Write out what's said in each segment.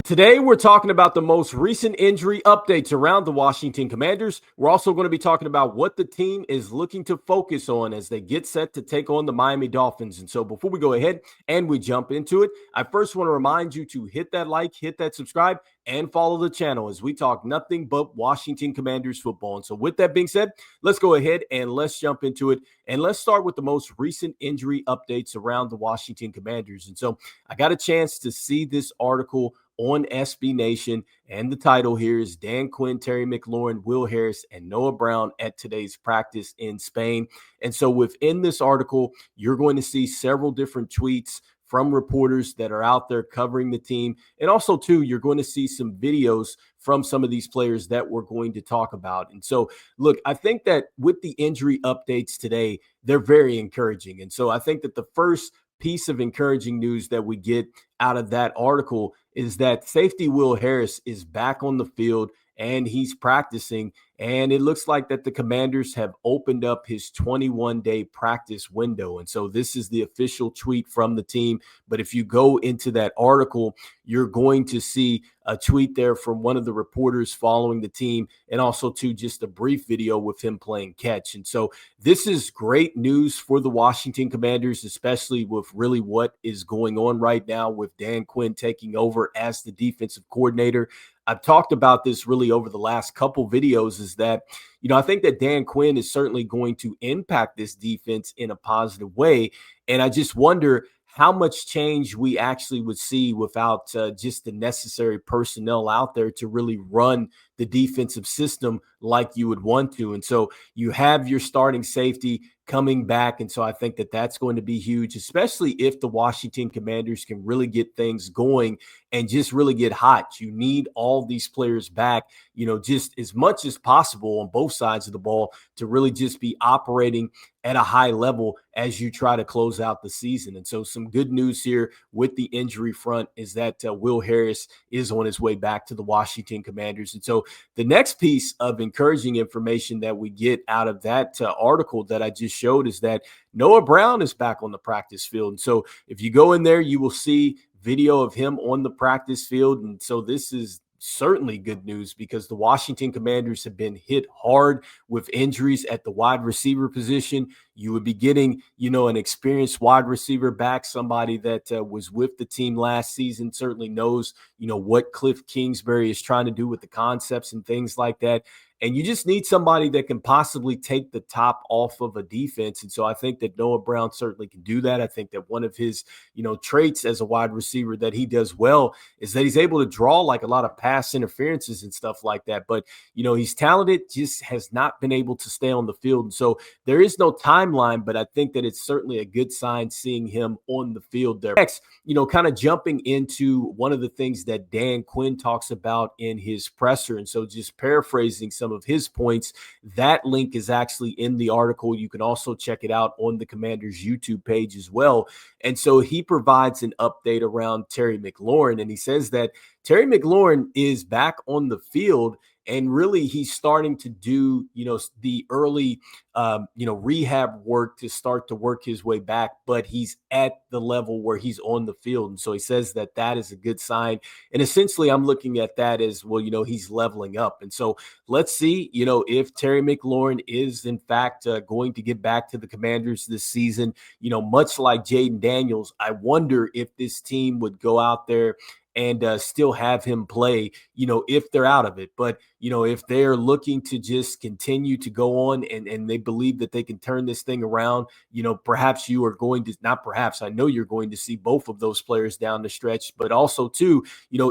Today, we're talking about the most recent injury updates around the Washington Commanders. We're also going to be talking about what the team is looking to focus on as they get set to take on the Miami Dolphins. And so before we go ahead and we jump into it, I first want to remind you to hit that like, hit that subscribe, and follow the channel as we talk nothing but Washington Commanders football. And so with that being said, let's go ahead and let's jump into it. And let's start with the most recent injury updates around the Washington Commanders. And so I got a chance to see this article on SB Nation, and the title here is Dan Quinn, Terry McLaurin, Will Harris, and Noah Brown at today's practice in Spain. And so within this article, you're going to see several different tweets from reporters that are out there covering the team. And also, too, you're going to see some videos from some of these players that we're going to talk about. And so, look, I think that with the injury updates today, they're very encouraging. And so I think that the first piece of encouraging news that we get out of that article is that safety Will Harris is back on the field and he's practicing. And it looks like that the Commanders have opened up his 21-day practice window. And so this is the official tweet from the team. But if you go into that article, you're going to see a tweet there from one of the reporters following the team, and also too just a brief video with him playing catch. And so this is great news for the Washington Commanders, especially with really what is going on right now with Dan Quinn taking over as the defensive coordinator. I've talked about this really over the last couple videos, is that, I think that Dan Quinn is certainly going to impact this defense in a positive way. And I just wonder how much change we actually would see without just the necessary personnel out there to really run the defensive system like you would want to. And so you have your starting safety coming back. And so I think that that's going to be huge, especially if the Washington Commanders can really get things going and just really get hot. You need all these players back, just as much as possible on both sides of the ball to really just be operating at a high level as you try to close out the season. And so some good news here with the injury front is that Will Harris is on his way back to the Washington Commanders. And so the next piece of encouraging information that we get out of that article that I just showed is that Noah Brown is back on the practice field. And so if you go in there, you will see video of him on the practice field. And so this is certainly good news because the Washington Commanders have been hit hard with injuries at the wide receiver position. You would be getting, an experienced wide receiver back, somebody that was with the team last season, certainly knows, what Cliff Kingsbury is trying to do with the concepts and things like that. And you just need somebody that can possibly take the top off of a defense. And so I think that Noah Brown certainly can do that. I think that one of his, traits as a wide receiver that he does well is that he's able to draw like a lot of pass interferences and stuff like that. But, he's talented, just has not been able to stay on the field. And so there is no timeline, but I think that it's certainly a good sign seeing him on the field there. Next, kind of jumping into one of the things that Dan Quinn talks about in his presser. And so just paraphrasing some of his points, that link is actually in the article. You can also check it out on the Commanders YouTube page as well. And so he provides an update around Terry McLaurin, and he says that Terry McLaurin is back on the field. And really, he's starting to do, the early, rehab work to start to work his way back. But he's at the level where he's on the field. And so he says that that is a good sign. And essentially, I'm looking at that as, well, he's leveling up. And so let's see, if Terry McLaurin is, in fact, going to get back to the Commanders this season, much like Jaden Daniels, I wonder if this team would go out there and still have him play, if they're out of it. But, if they're looking to just continue to go on and they believe that they can turn this thing around, perhaps you are going to, not perhaps, I know you're going to see both of those players down the stretch, but also too,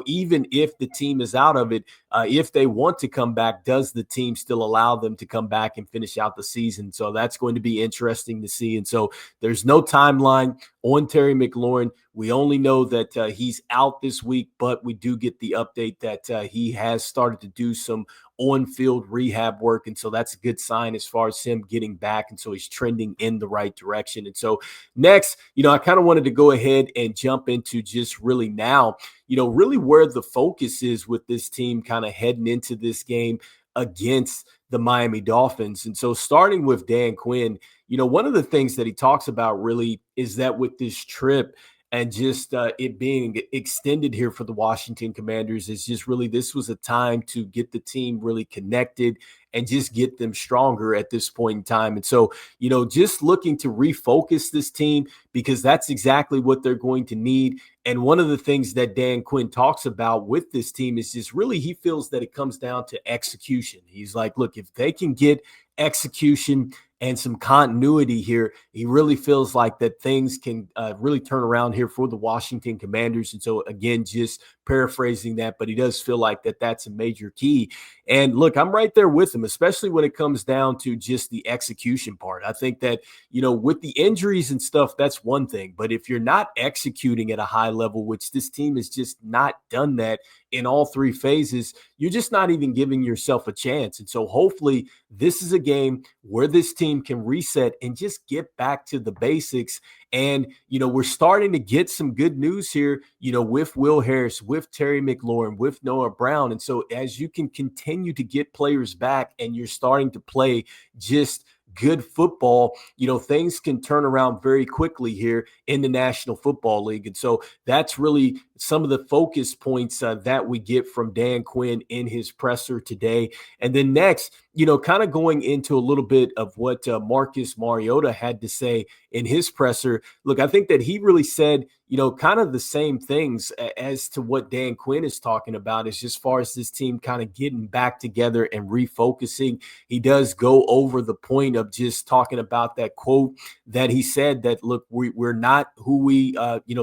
even if the team is out of it, if they want to come back, does the team still allow them to come back and finish out the season? So that's going to be interesting to see. And so there's no timeline on Terry McLaurin. We only know that he's out this week, but we do get the update that he has started to do some on-field rehab work. And so that's a good sign as far as him getting back. And so he's trending in the right direction. And so next, I kind of wanted to go ahead and jump into just really now, really where the focus is with this team kind of heading into this game against the Miami Dolphins. And so starting with Dan Quinn, one of the things that he talks about really is that with this trip and just it being extended here for the Washington Commanders is just really, this was a time to get the team really connected and just get them stronger at this point in time. And so, just looking to refocus this team, because that's exactly what they're going to need. And one of the things that Dan Quinn talks about with this team is just really, he feels that it comes down to execution. He's like, look, if they can get execution and some continuity here, he really feels like that things can really turn around here for the Washington Commanders. And so, again, just paraphrasing that, but he does feel like that's a major key. And look, I'm right there with him, especially when it comes down to just the execution part. I think that, with the injuries and stuff, that's one thing. But if you're not executing at a high level, which this team has just not done that in all three phases, you're just not even giving yourself a chance. And so hopefully this is a game where this team can reset and just get back to the basics. And, we're starting to get some good news here, with Will Harris, with Terry McLaurin, with Noah Brown. And so as you can continue to get players back and you're starting to play just good football, things can turn around very quickly here in the National Football League. And so that's really some of the focus points that we get from Dan Quinn in his presser today. And then next, kind of going into a little bit of what Marcus Mariota had to say in his presser. Look, I think that he really said, kind of the same things as to what Dan Quinn is talking about, is just as far as this team kind of getting back together and refocusing. He does go over the point of just talking about that quote that he said that, look, we're not who we,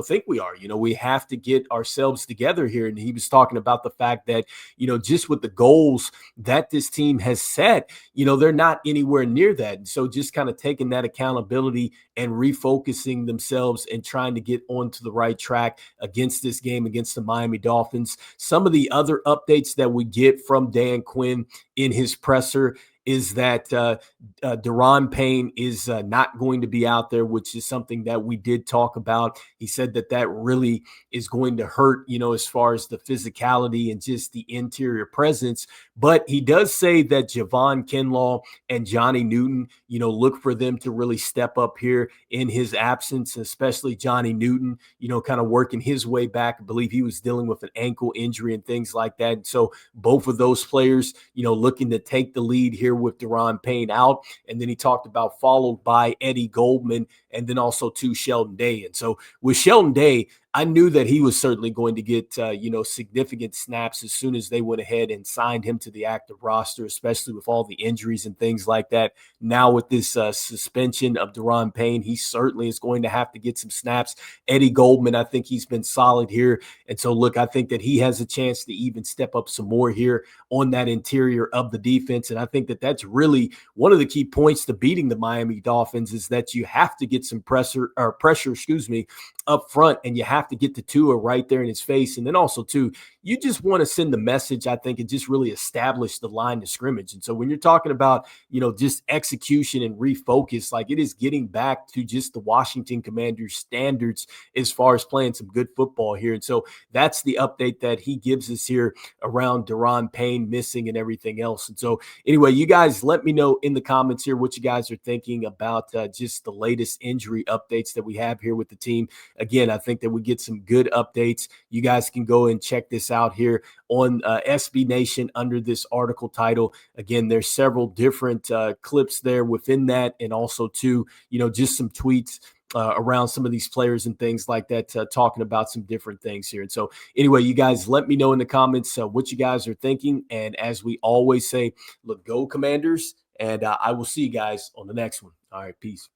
think we are. We have to get ourselves together here. And he was talking about the fact that, just with the goals that this team has set, they're not anywhere near that. And so just kind of taking that accountability and refocusing themselves and trying to get onto the right track against this game against the Miami Dolphins. Some of the other updates that we get from Dan Quinn in his presser is that Daron Payne is not going to be out there, which is something that we did talk about. He said that really is going to hurt, as far as the physicality and just the interior presence. But he does say that Javon Kinlaw and Johnny Newton, look for them to really step up here in his absence, especially Johnny Newton, kind of working his way back. I believe he was dealing with an ankle injury and things like that. And so both of those players, looking to take the lead here with Daron Payne out. And then he talked about followed by Eddie Goldman and then also to Sheldon Day. And so with Sheldon Day, I knew that he was certainly going to get, significant snaps as soon as they went ahead and signed him to the active roster, especially with all the injuries and things like that. Now with this suspension of Daron Payne, he certainly is going to have to get some snaps. Eddie Goldman, I think he's been solid here. And so, look, I think that he has a chance to even step up some more here on that interior of the defense. And I think that that's really one of the key points to beating the Miami Dolphins, is that you have to get some pressure, up front, and you have to get the Tua right there in his face. And then also, too, you just want to send the message, I think, and just really establish the line of scrimmage. And so when you're talking about, just execution and refocus, like, it is getting back to just the Washington Commanders standards as far as playing some good football here. And so that's the update that he gives us here around Daron Payne missing and everything else. And so anyway, you guys let me know in the comments here what you guys are thinking about just the latest injury updates that we have here with the team. Again, I think that we get some good updates. You guys can go and check this out here on SB Nation under this article title. Again, there's several different clips there within that, and also too, just some tweets around some of these players and things like that, talking about some different things here. And so anyway, you guys let me know in the comments what you guys are thinking. And as we always say, look, go Commanders, and I will see you guys on the next one. All right, peace.